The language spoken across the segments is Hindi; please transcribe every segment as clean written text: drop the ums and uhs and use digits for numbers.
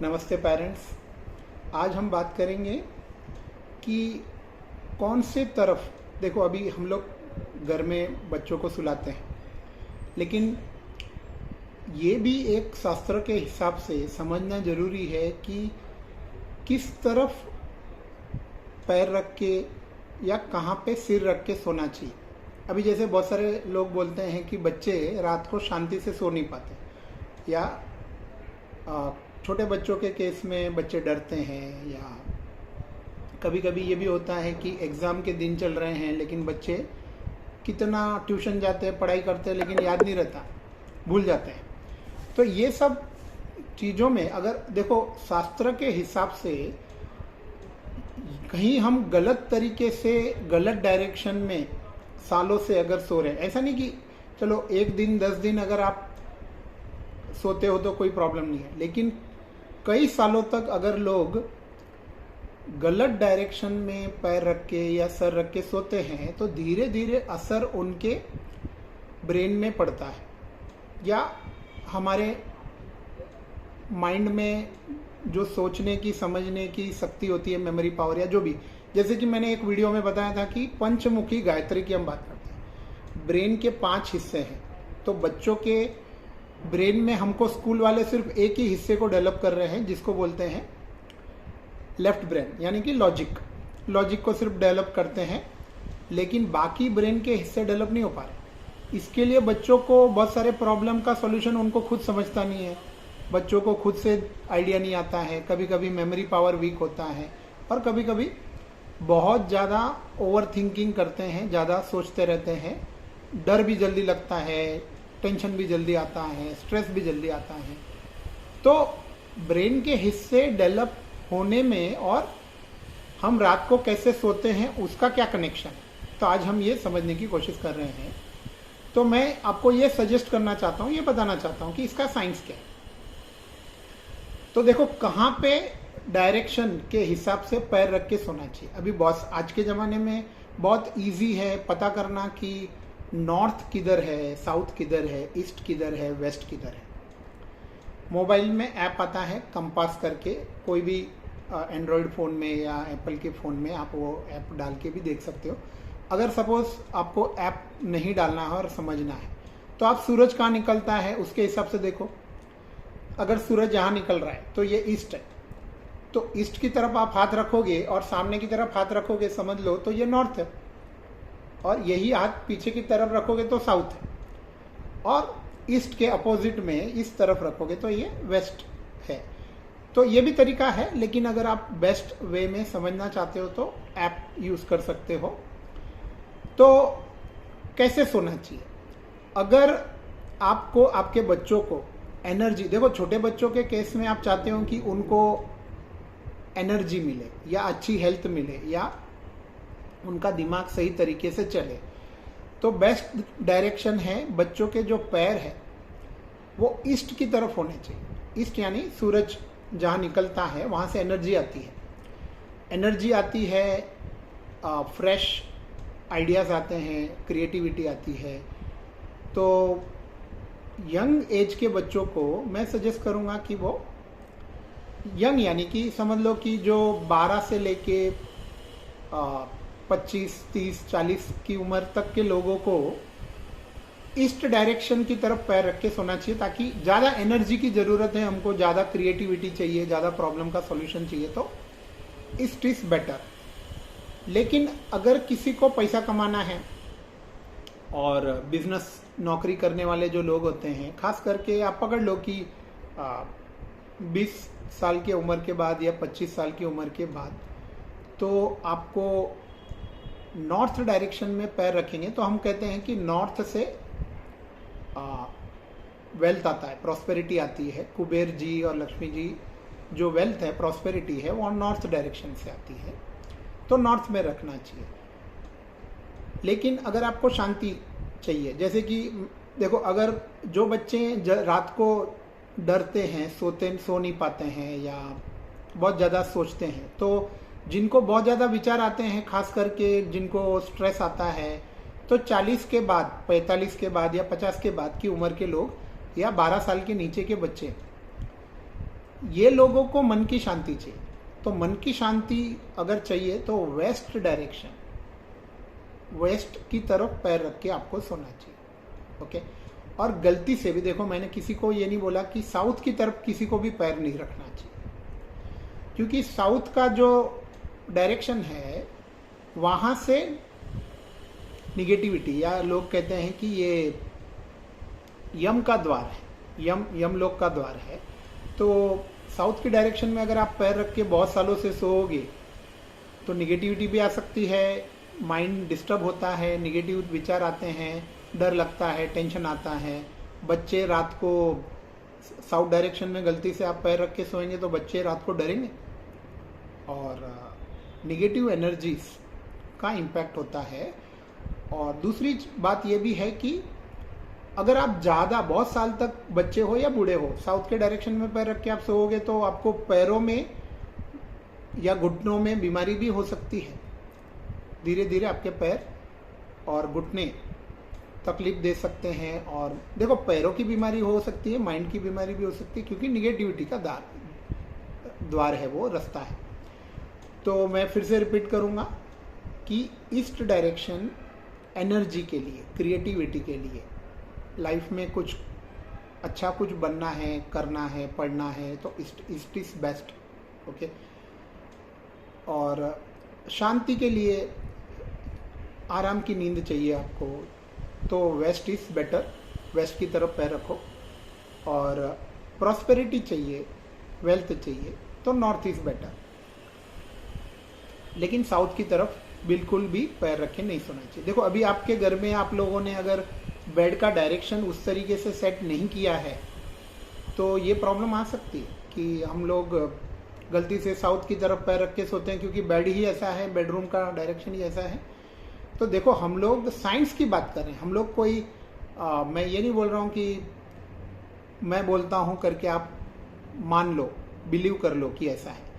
नमस्ते पेरेंट्स। आज हम बात करेंगे कि कौन से तरफ देखो, अभी हम लोग घर में बच्चों को सुलाते हैं, लेकिन ये भी एक शास्त्र के हिसाब से समझना जरूरी है कि किस तरफ पैर रख के या कहाँ पे सिर रख के सोना चाहिए। अभी जैसे बहुत सारे लोग बोलते हैं कि बच्चे रात को शांति से सो नहीं पाते, या छोटे बच्चों के केस में बच्चे डरते हैं, या कभी कभी ये भी होता है कि एग्ज़ाम के दिन चल रहे हैं लेकिन बच्चे कितना ट्यूशन जाते हैं, पढ़ाई करते हैं, लेकिन याद नहीं रहता, भूल जाते हैं। तो ये सब चीज़ों में अगर देखो शास्त्र के हिसाब से कहीं हम गलत तरीके से गलत डायरेक्शन में सालों से अगर सो रहे हैं, ऐसा नहीं कि चलो एक दिन 10 दिन अगर आप सोते हो तो कोई प्रॉब्लम नहीं है, लेकिन कई सालों तक अगर लोग गलत डायरेक्शन में पैर रख के या सर रख के सोते हैं तो धीरे धीरे असर उनके ब्रेन में पड़ता है, या हमारे माइंड में जो सोचने की समझने की शक्ति होती है, मेमोरी पावर या जो भी, जैसे कि मैंने एक वीडियो में बताया था कि पंचमुखी गायत्री की हम बात करते हैं। ब्रेन के 5 हिस्से हैं, तो बच्चों के ब्रेन में हमको स्कूल वाले सिर्फ एक ही हिस्से को डेवलप कर रहे हैं, जिसको बोलते हैं लेफ्ट ब्रेन, यानी कि लॉजिक को सिर्फ डेवलप करते हैं, लेकिन बाकी ब्रेन के हिस्से डेवलप नहीं हो पा रहे। इसके लिए बच्चों को बहुत सारे प्रॉब्लम का सॉल्यूशन उनको खुद समझता नहीं है, बच्चों को खुद से आइडिया नहीं आता है, कभी कभी मेमोरी पावर वीक होता है, और कभी कभी बहुत ज़्यादा ओवर थिंकिंग करते हैं, ज़्यादा सोचते रहते हैं, डर भी जल्दी लगता है, टेंशन भी जल्दी आता है, स्ट्रेस भी जल्दी आता है। तो ब्रेन के हिस्से डेवलप होने में और हम रात को कैसे सोते हैं उसका क्या कनेक्शन है, तो आज हम ये समझने की कोशिश कर रहे हैं। तो मैं आपको ये सजेस्ट करना चाहता हूँ, ये बताना चाहता हूँ कि इसका साइंस क्या है। तो देखो कहाँ पे डायरेक्शन के हिसाब से पैर रख के सोना चाहिए। अभी बहुत आज के ज़माने में बहुत इजी है पता करना कि नॉर्थ किधर है, साउथ किधर है, ईस्ट किधर है, वेस्ट किधर है। मोबाइल में ऐप आता है कंपास करके, कोई भी एंड्रॉयड फ़ोन में या एप्पल के फ़ोन में आप वो ऐप डाल के भी देख सकते हो। अगर सपोज आपको ऐप नहीं डालना है और समझना है, तो आप सूरज कहाँ निकलता है उसके हिसाब से देखो। अगर सूरज यहाँ निकल रहा है तो ये ईस्ट है, तो ईस्ट की तरफ आप हाथ रखोगे और सामने की तरफ हाथ रखोगे, समझ लो तो ये नॉर्थ है, और यही हाथ पीछे की तरफ रखोगे तो साउथ है, और ईस्ट के अपोजिट में इस तरफ रखोगे तो ये वेस्ट है। तो ये भी तरीका है, लेकिन अगर आप बेस्ट वे में समझना चाहते हो तो ऐप यूज़ कर सकते हो। तो कैसे सोना चाहिए? अगर आपको आपके बच्चों को एनर्जी, देखो छोटे बच्चों के केस में आप चाहते हो कि उनको एनर्जी मिले या अच्छी हेल्थ मिले या उनका दिमाग सही तरीके से चले, तो बेस्ट डायरेक्शन है बच्चों के जो पैर है वो ईस्ट की तरफ होने चाहिए। ईस्ट यानी सूरज जहाँ निकलता है वहाँ से एनर्जी आती है, फ्रेश आइडियाज़ आते हैं, क्रिएटिविटी आती है। तो यंग एज के बच्चों को मैं सजेस्ट करूँगा कि वो यंग यानी कि समझ लो कि जो 12 से लेके 25, 30, 40 की उम्र तक के लोगों को ईस्ट डायरेक्शन की तरफ पैर रख के सोना चाहिए, ताकि ज़्यादा एनर्जी की ज़रूरत है हमको, ज़्यादा क्रिएटिविटी चाहिए, ज़्यादा प्रॉब्लम का सॉल्यूशन चाहिए, तो ईस्ट इज़ बेटर। लेकिन अगर किसी को पैसा कमाना है और बिजनेस नौकरी करने वाले जो लोग होते हैं, खास करके आप पकड़ लो कि 20 साल की उम्र के बाद या 25 साल की उम्र के बाद, तो आपको नॉर्थ डायरेक्शन में पैर रखेंगे तो हम कहते हैं कि नॉर्थ से वेल्थ आता है, प्रॉस्पेरिटी आती है। कुबेर जी और लक्ष्मी जी जो वेल्थ है, प्रॉस्पेरिटी है, वो नॉर्थ डायरेक्शन से आती है, तो नॉर्थ में रखना चाहिए। लेकिन अगर आपको शांति चाहिए, जैसे कि देखो अगर जो बच्चे रात को डरते हैं, सो नहीं पाते हैं या बहुत ज़्यादा सोचते हैं, तो जिनको बहुत ज़्यादा विचार आते हैं, खास करके जिनको स्ट्रेस आता है, तो 40 के बाद, 45 के बाद या 50 के बाद की उम्र के लोग या 12 साल के नीचे के बच्चे, ये लोगों को मन की शांति चाहिए। तो मन की शांति अगर चाहिए तो वेस्ट डायरेक्शन, वेस्ट की तरफ पैर रख के आपको सोना चाहिए। ओके। और गलती से भी देखो, मैंने किसी को ये नहीं बोला कि साउथ की तरफ किसी को भी पैर नहीं रखना चाहिए, क्योंकि साउथ का जो डायरेक्शन है वहां से निगेटिविटी, या लोग कहते हैं कि ये यम का द्वार है, यम लोक का द्वार है। तो साउथ की डायरेक्शन में अगर आप पैर रख के बहुत सालों से सोओगे तो निगेटिविटी भी आ सकती है, माइंड डिस्टर्ब होता है, निगेटिव विचार आते हैं, डर लगता है, टेंशन आता है। बच्चे रात को साउथ डायरेक्शन में गलती से आप पैर रख के सोएंगे तो बच्चे रात को डरेंगे, और निगेटिव एनर्जीज का इम्पैक्ट होता है। और दूसरी बात यह भी है कि अगर आप ज़्यादा बहुत साल तक बच्चे हो या बूढ़े हो साउथ के डायरेक्शन में पैर रख के आप सोओगे तो आपको पैरों में या घुटनों में बीमारी भी हो सकती है। धीरे धीरे आपके पैर और घुटने तकलीफ दे सकते हैं। और देखो, पैरों की बीमारी हो सकती है, माइंड की बीमारी भी हो सकती है, क्योंकि निगेटिविटी का द्वार है, वो रास्ता है। तो मैं फिर से रिपीट करूंगा कि ईस्ट डायरेक्शन एनर्जी के लिए, क्रिएटिविटी के लिए, लाइफ में कुछ अच्छा कुछ बनना है, करना है, पढ़ना है, तो ईस्ट इज बेस्ट। ओके। और शांति के लिए, आराम की नींद चाहिए आपको, तो वेस्ट इज बेटर, वेस्ट की तरफ पैर रखो। और प्रॉस्पेरिटी चाहिए, वेल्थ चाहिए, तो नॉर्थ इज बेटर। लेकिन साउथ की तरफ बिल्कुल भी पैर रखे नहीं सोना चाहिए। देखो, अभी आपके घर में आप लोगों ने अगर बेड का डायरेक्शन उस तरीके से सेट नहीं किया है तो ये प्रॉब्लम आ सकती है कि हम लोग गलती से साउथ की तरफ पैर रख के सोते हैं, क्योंकि बेड ही ऐसा है, बेडरूम का डायरेक्शन ही ऐसा है। तो देखो, हम लोग साइंस की बात कर रहे हैं, हम लोग कोई मैं ये नहीं बोल रहा हूँ कि मैं बोलता हूँ करके आप मान लो, बिलीव कर लो कि ऐसा है।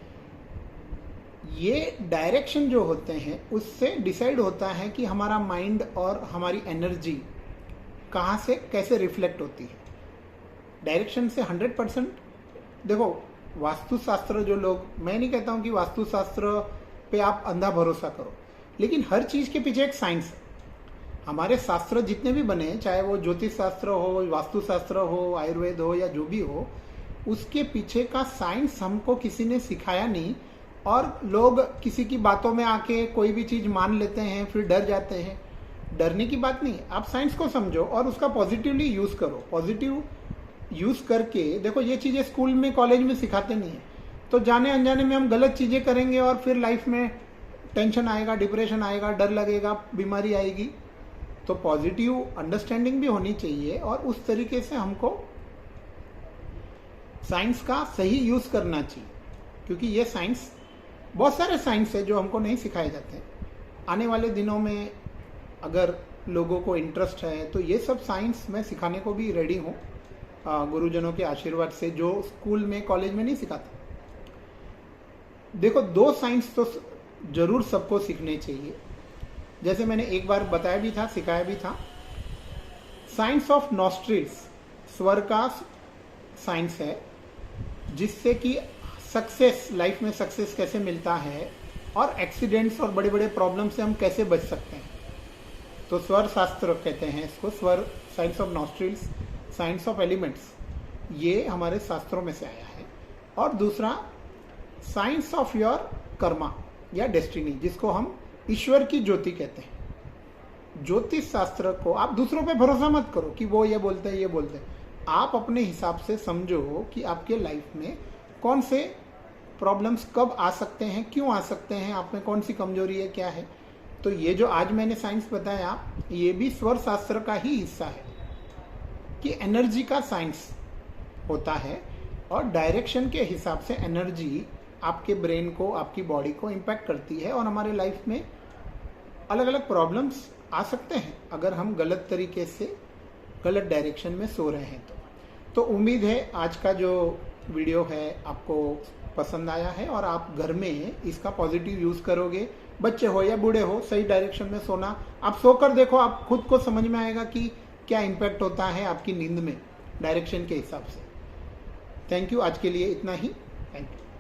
ये डायरेक्शन जो होते हैं उससे डिसाइड होता है कि हमारा माइंड और हमारी एनर्जी कहाँ से कैसे रिफ्लेक्ट होती है। डायरेक्शन से 100%। देखो, वास्तुशास्त्र जो लोग, मैं नहीं कहता हूँ कि वास्तुशास्त्र पे आप अंधा भरोसा करो, लेकिन हर चीज के पीछे एक साइंस है। हमारे शास्त्र जितने भी बने, चाहे वो ज्योतिष शास्त्र हो, वास्तुशास्त्र हो, आयुर्वेद हो, या जो भी हो, उसके पीछे का साइंस हमको किसी ने सिखाया नहीं। और लोग किसी की बातों में आके कोई भी चीज मान लेते हैं, फिर डर जाते हैं। डरने की बात नहीं, आप साइंस को समझो और उसका पॉजिटिवली यूज करो। पॉजिटिव यूज करके देखो, ये चीजें स्कूल में, कॉलेज में सिखाते नहीं है, तो जाने अनजाने में हम गलत चीजें करेंगे और फिर लाइफ में टेंशन आएगा, डिप्रेशन आएगा, डर लगेगा, बीमारी आएगी। तो पॉजिटिव अंडरस्टैंडिंग भी होनी चाहिए और उस तरीके से हमको साइंस का सही यूज करना चाहिए, क्योंकि ये साइंस, बहुत सारे साइंस है जो हमको नहीं सिखाए जाते हैं। आने वाले दिनों में अगर लोगों को इंटरेस्ट है तो ये सब साइंस मैं सिखाने को भी रेडी हूँ, गुरुजनों के आशीर्वाद से, जो स्कूल में, कॉलेज में नहीं सिखाते। देखो, 2 साइंस तो जरूर सबको सीखने चाहिए। जैसे मैंने एक बार बताया भी था, सिखाया भी था, साइंस ऑफ नॉस्ट्रिल्स, स्वर का साइंस है, जिससे कि सक्सेस, लाइफ में सक्सेस कैसे मिलता है और एक्सीडेंट्स और बड़े बड़े प्रॉब्लम से हम कैसे बच सकते हैं। तो स्वर शास्त्र कहते हैं इसको, स्वर, science of nostrils, science of elements, ये हमारे शास्त्रों में से आया है। और दूसरा साइंस ऑफ योर कर्मा या डेस्टिनी, जिसको हम ईश्वर की ज्योति कहते हैं। ज्योतिष शास्त्र को आप दूसरों पे भरोसा मत करो कि वो ये बोलते हैं, ये बोलते हैं। आप अपने हिसाब से समझो कि आपके लाइफ में कौन से प्रॉब्लम्स कब आ सकते हैं, क्यों आ सकते हैं, आप में कौन सी कमजोरी है, क्या है। तो ये जो आज मैंने साइंस बताया, ये भी स्वर शास्त्र का ही हिस्सा है कि एनर्जी का साइंस होता है और डायरेक्शन के हिसाब से एनर्जी आपके ब्रेन को, आपकी बॉडी को इम्पैक्ट करती है और हमारे लाइफ में अलग अलग प्रॉब्लम्स आ सकते हैं अगर हम गलत तरीके से, गलत डायरेक्शन में सो रहे हैं। तो उम्मीद है आज का जो वीडियो है आपको पसंद आया है और आप घर में इसका पॉजिटिव यूज करोगे। बच्चे हो या बूढ़े हो, सही डायरेक्शन में सोना, आप सोकर देखो, आप खुद को समझ में आएगा कि क्या इम्पैक्ट होता है आपकी नींद में डायरेक्शन के हिसाब से। थैंक यू, आज के लिए इतना ही। Thank you.